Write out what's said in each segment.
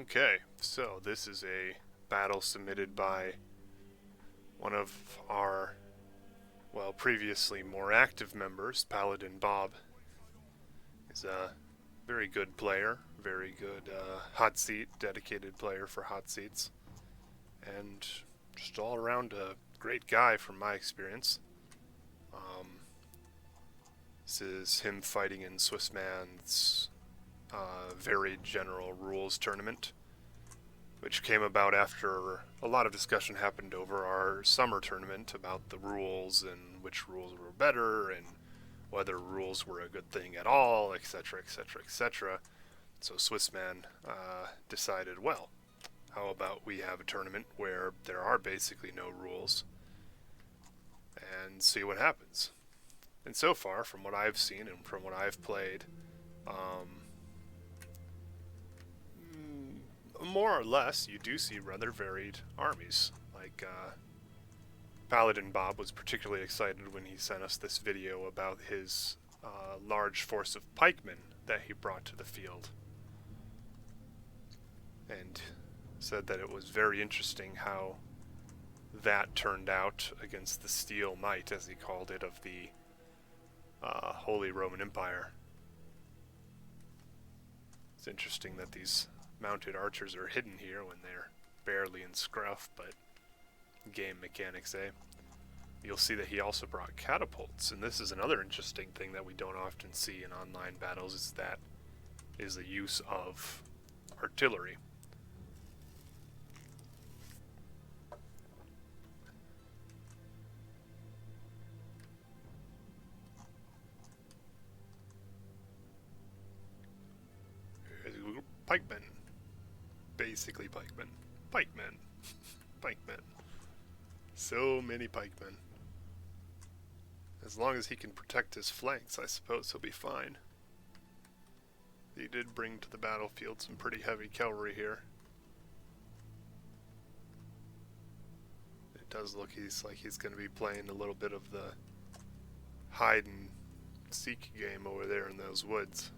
Okay, so this is a battle submitted by one of our, well, previously more active members, Paladin Bob. He's a very good player, very good hot seat, dedicated player for hot seats, and just all around a great guy from my experience. This is him fighting in Swissman's very general rules tournament, which came about after a lot of discussion happened over our summer tournament about the rules and which rules were better and whether rules were a good thing at all, etc., etc., etc. So Swissman decided, well, how about we have a tournament where there are basically no rules and see what happens. And so far, from what I've seen and from what I've played, more or less, you do see rather varied armies. Like, Paladin Bob was particularly excited when he sent us this video about his large force of pikemen that he brought to the field. And said that it was very interesting how that turned out against the steel might, as he called it, of the Holy Roman Empire. It's interesting that these mounted archers are hidden here when they're barely in scruff, but game mechanics, eh? You'll see that he also brought catapults, and this is another interesting thing that we don't often see in online battles, is the use of artillery. Pikemen. Basically pikemen. Pikemen. Pikemen. So many pikemen. As long as he can protect his flanks, I suppose he'll be fine. He did bring to the battlefield some pretty heavy cavalry here. It does look like he's going to be playing a little bit of the hide and seek game over there in those woods.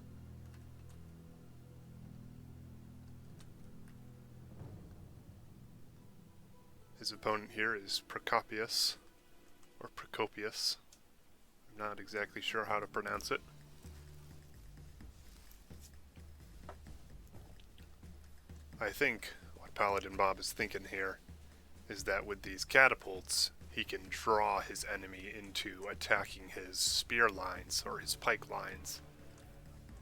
His opponent here is Procopius, or Procopius. I'm not exactly sure how to pronounce it. I think what Paladin Bob is thinking here is that with these catapults, he can draw his enemy into attacking his spear lines or his pike lines,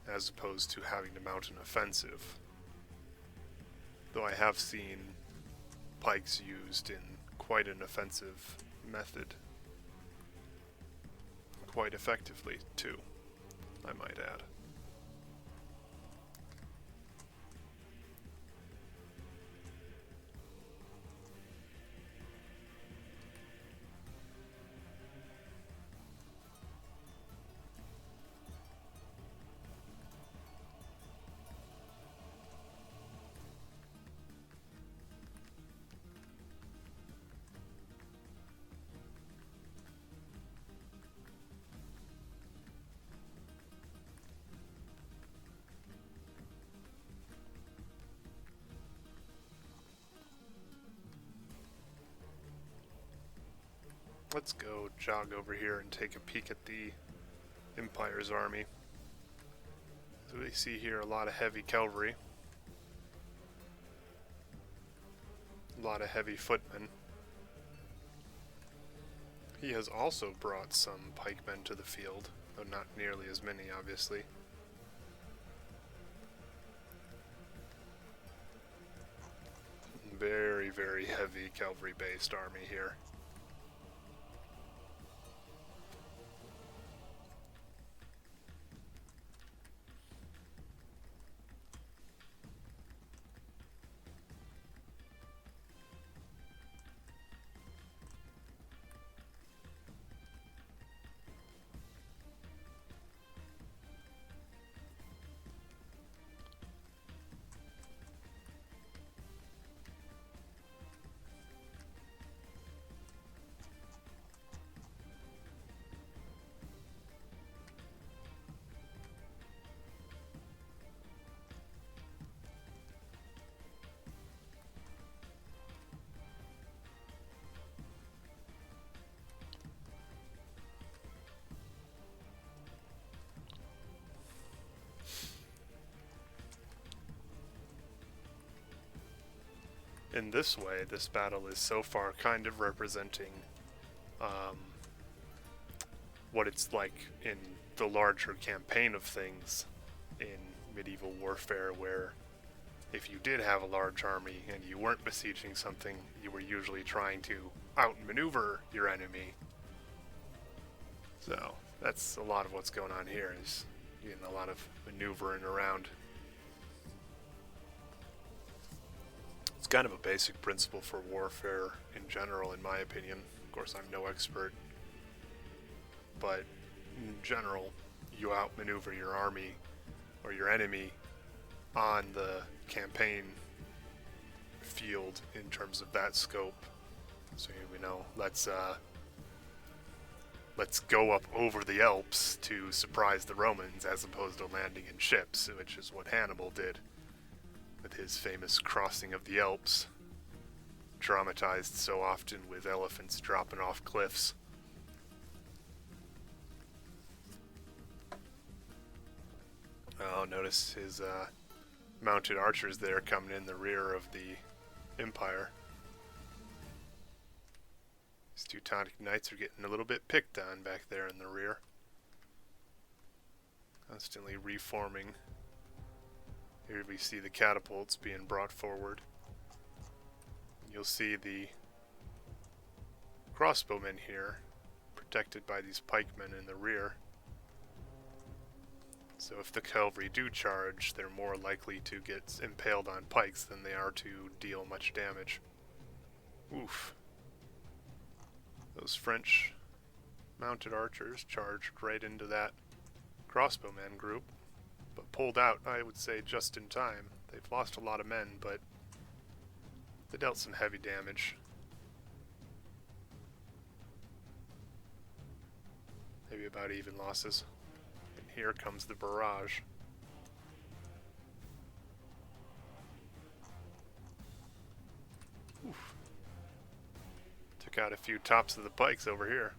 as opposed to having to mount an offensive. Though I have seen pikes used in quite an offensive method. Quite effectively, too, I might add. Let's go jog over here and take a peek at the Empire's army. So we see here a lot of heavy cavalry. A lot of heavy footmen. He has also brought some pikemen to the field, though not nearly as many, obviously. Very, very heavy cavalry-based army here. in this way, this battle is so far kind of representing um, what it's like in the larger campaign of things in medieval warfare, where if you did have a large army and you weren't besieging something, you were usually trying to outmaneuver your enemy. So that's a lot of what's going on here, is getting a lot of maneuvering around. It's kind of a basic principle for warfare in general, in my opinion. Of course, I'm no expert, but in general, you outmaneuver your army or your enemy on the campaign field in terms of that scope. So let's go up over the Alps to surprise the Romans, as opposed to landing in ships, which is what Hannibal did with his famous crossing of the Alps, dramatized so often with elephants dropping off cliffs. Oh, notice his mounted archers there coming in the rear of the Empire. These Teutonic knights are getting a little bit picked on back there in the rear. Constantly reforming. Here we see the catapults being brought forward. You'll see the crossbowmen here, protected by these pikemen in the rear. So if the cavalry do charge, they're more likely to get impaled on pikes than they are to deal much damage. Oof. Those French mounted archers charged right into that crossbowman group, but pulled out, I would say, just in time. They've lost a lot of men, but they dealt some heavy damage. Maybe about even losses. And here comes the barrage. Oof. Took out a few tops of the pikes over here.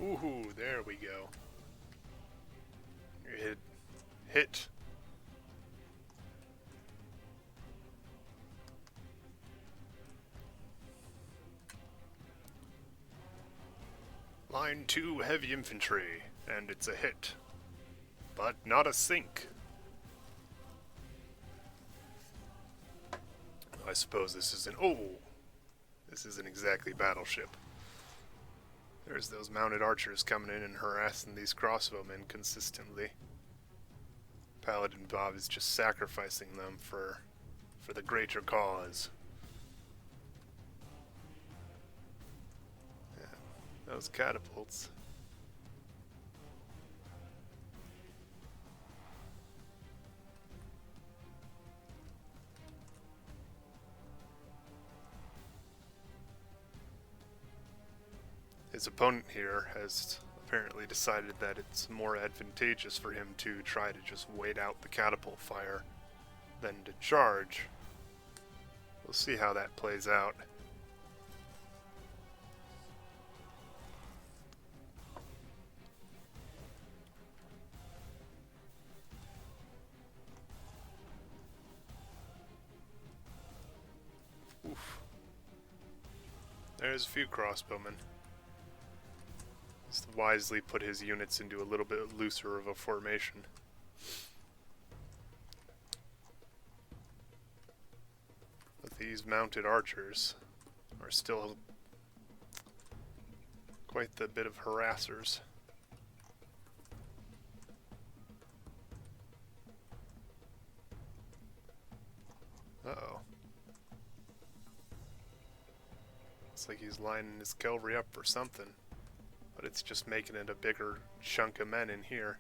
Ooh, there we go. You're hit. Line 2 heavy infantry, and it's a hit. But not a sink. I suppose this isn't... Oh! This isn't exactly battleship. There's those mounted archers coming in and harassing these crossbowmen consistently. Paladin Bob is just sacrificing them for the greater cause. Yeah, those catapults. His opponent here has apparently decided that it's more advantageous for him to try to just wait out the catapult fire than to charge. We'll see how that plays out. Oof. There's a few crossbowmen. He's wisely put his units into a little bit looser of a formation. But these mounted archers are still quite the bit of harassers. Uh-oh. Looks like he's lining his cavalry up for something. But it's just making it a bigger chunk of men in here.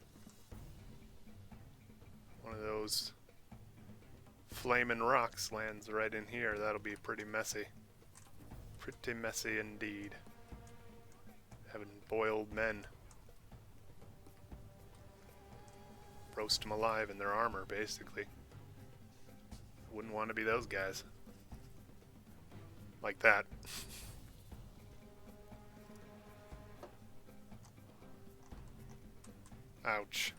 One of those flaming rocks lands right in here. That'll be pretty messy. Pretty messy indeed. Having boiled men. Roast them alive in their armor, basically. Wouldn't want to be those guys. Like that. Ouch.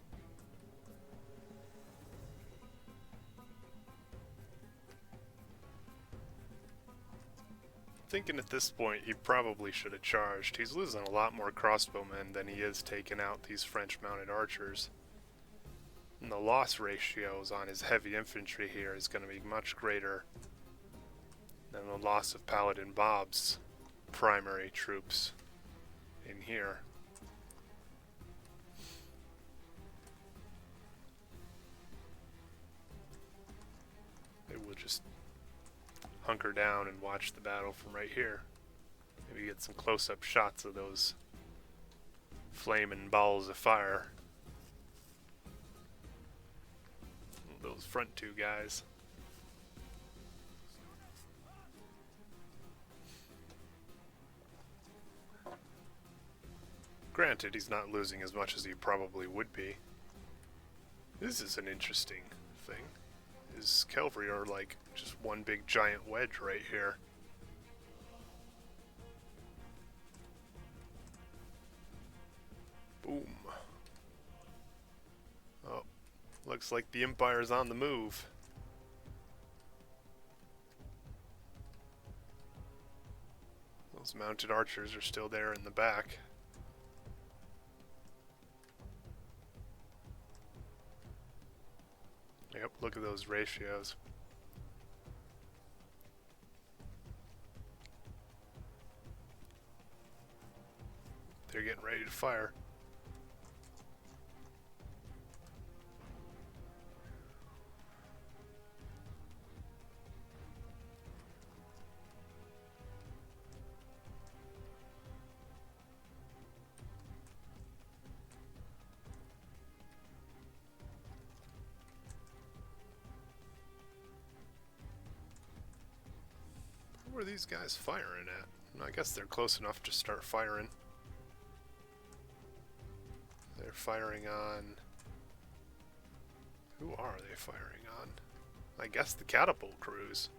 Thinking at this point he probably should have charged. He's losing a lot more crossbowmen than he is taking out these French mounted archers. And the loss ratios on his heavy infantry here is going to be much greater than the loss of Paladin Bob's primary troops in here. Maybe we'll just hunker down and watch the battle from right here. Maybe get some close-up shots of those flaming balls of fire. Those front two guys. Granted, he's not losing as much as he probably would be. This is an interesting thing. His cavalry are like just one big giant wedge right here. Boom. Oh, looks like the Empire's on the move. Those mounted archers are still there in the back. Yep, look at those ratios. They're getting ready to fire. Where are these guys firing at? I guess they're close enough to start firing. They're firing on... Who are they firing on? I guess the catapult crews.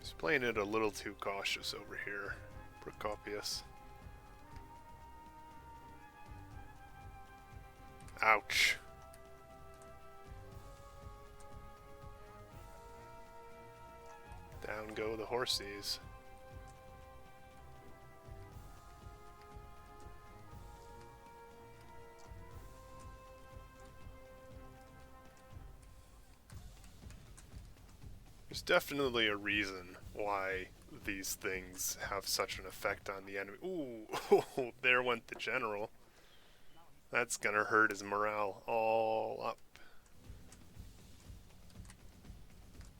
He's playing it a little too cautious over here, Procopius. Ouch. Down go the horsies. There's definitely a reason why these things have such an effect on the enemy. Ooh, there went the general. That's gonna hurt his morale all up.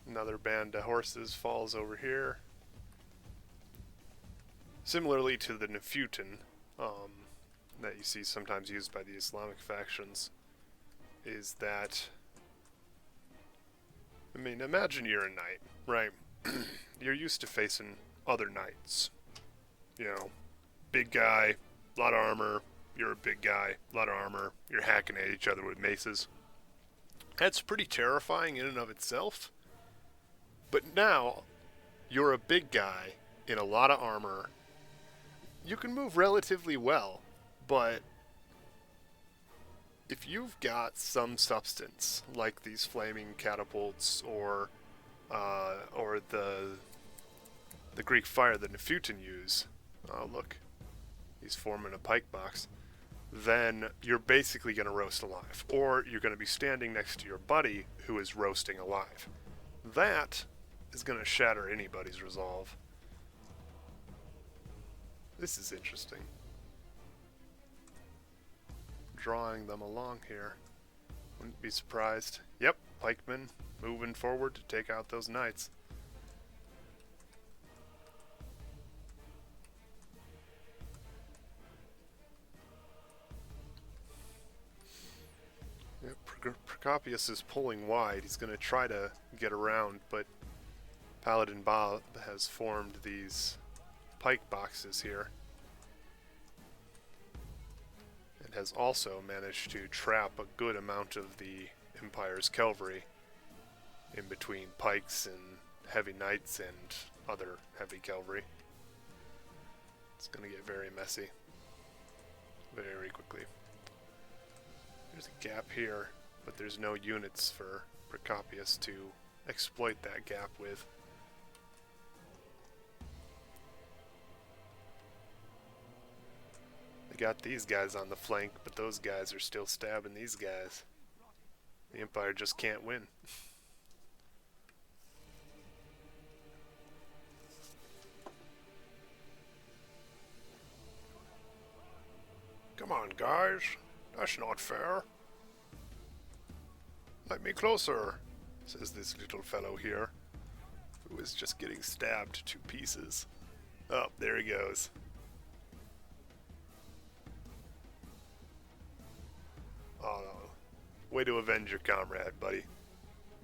Another band of horses falls over here. Similarly to the Nefutin, that you see sometimes used by the Islamic factions, is that... I mean, imagine you're a knight, right? You're used to facing other knights. You know, big guy, lot of armor, you're a big guy, lot of armor, you're hacking at each other with maces. That's pretty terrifying in and of itself. But now, you're a big guy in a lot of armor. You can move relatively well, but if you've got some substance, like these flaming catapults or the Greek fire that Nefutin use, oh look, he's forming a pike box, then you're basically going to roast alive. Or you're going to be standing next to your buddy who is roasting alive. That is going to shatter anybody's resolve. This is interesting. drawing them along here. Wouldn't be surprised. Yep, pikemen moving forward to take out those knights. Yep, Procopius is pulling wide. He's going to try to get around, but Paladin Bob has formed these pike boxes here. And has also managed to trap a good amount of the Empire's cavalry in between pikes and heavy knights and other heavy cavalry. It's going to get very messy very quickly. There's a gap here, but there's no units for Procopius to exploit that gap with. They got these guys on the flank, but those guys are still stabbing these guys. The Empire just can't win. Come on, guys. That's not fair. Let me closer, says this little fellow here, who is just getting stabbed to pieces. Oh, there he goes. Oh, no. Way to avenge your comrade, buddy.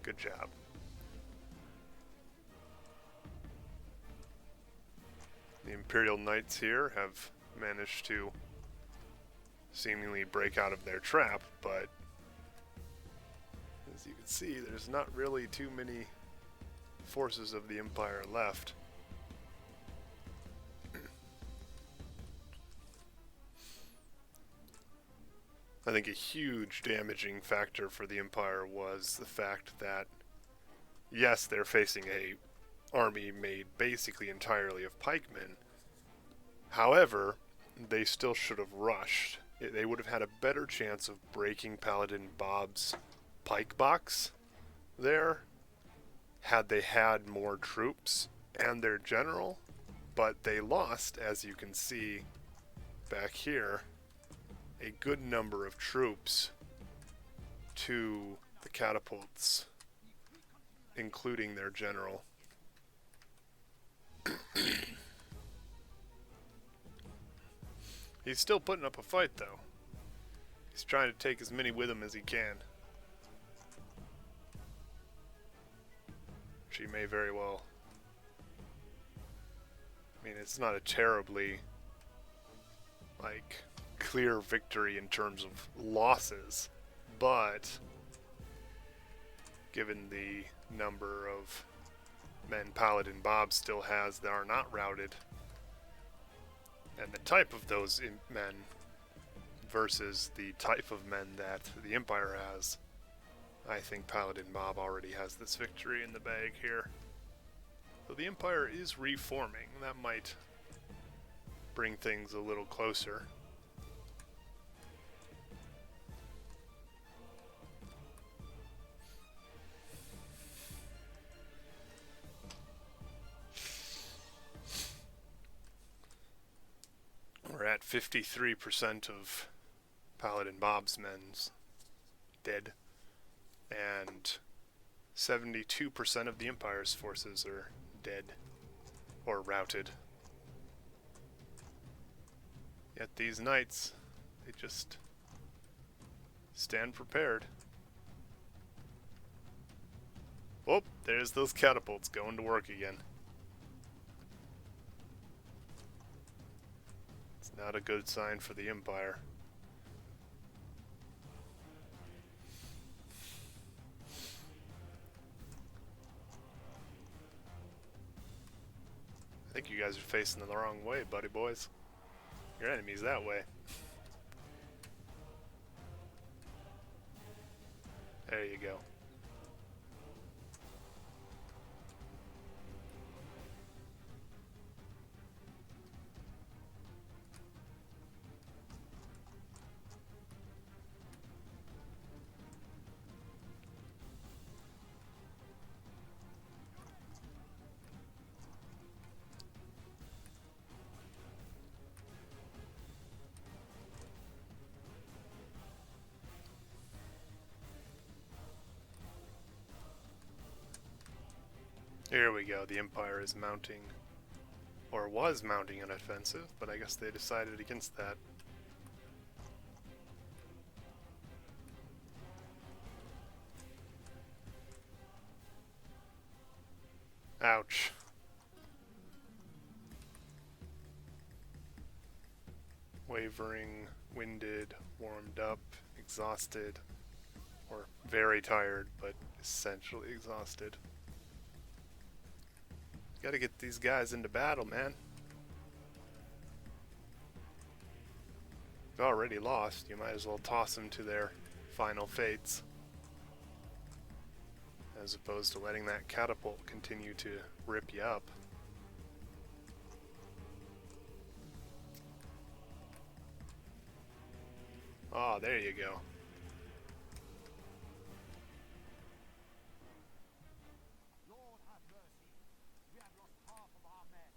Good job. The Imperial Knights here have managed to seemingly break out of their trap, but as you can see, there's not really too many forces of the Empire left. I think a huge damaging factor for the Empire was the fact that, yes, they're facing a army made basically entirely of pikemen. However, they still should have rushed. They would have had a better chance of breaking Paladin Bob's pike box there had they had more troops and their general, but they lost, as you can see back here, a good number of troops to the catapults, including their general. He's still putting up a fight, though. He's trying to take as many with him as he can. She may very well. I mean, it's not a terribly, clear victory in terms of losses, but given the number of men Paladin Bob still has that are not routed, and the type of those men versus the type of men that the Empire has, I think Paladin Bob already has this victory in the bag here. So the Empire is reforming. That might bring things a little closer. We're at 53% of Paladin Bob's men's dead, and 72% of the Empire's forces are dead or routed. Yet these knights, they just stand prepared. Oh, there's those catapults going to work again. Not a good sign for the Empire. I think you guys are facing the wrong way, buddy boys. Your enemy's that way. There you go. Here we go, the Empire is mounting, or was mounting an offensive, but I guess they decided against that. Ouch. Wavering, winded, warmed up, exhausted, or very tired, but essentially exhausted. Gotta get these guys into battle, man. You've already lost, you might as well toss them to their final fates, as opposed to letting that catapult continue to rip you up. Oh, there you go. Lord have mercy. We have lost half of our men.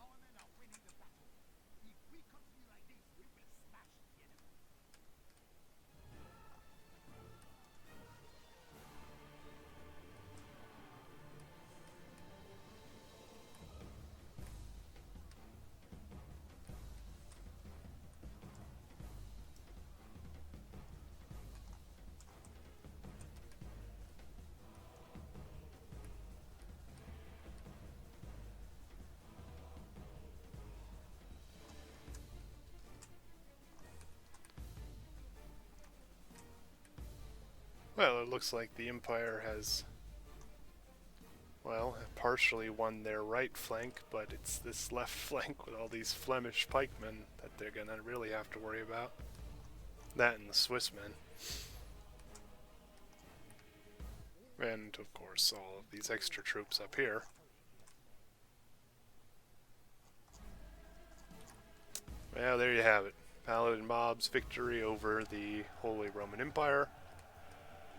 Our men are winning the battle. If we continue like this, we will smash the enemy. Well, it looks like the Empire has, well, partially won their right flank, but it's this left flank with all these Flemish pikemen that they're gonna really have to worry about. That and the Swiss men. And, of course, all of these extra troops up here. Well, there you have it. Paladin mob's victory over the Holy Roman Empire.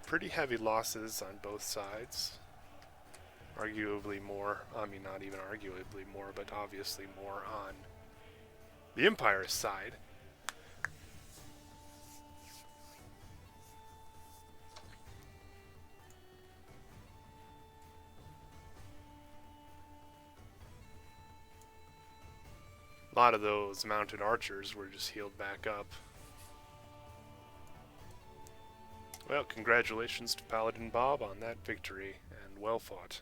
Pretty heavy losses on both sides. Arguably more, I mean not even arguably more, but obviously more on the Empire's side. A lot of those mounted archers were just healed back up. Well, congratulations to Paladin Bob on that victory, and well fought.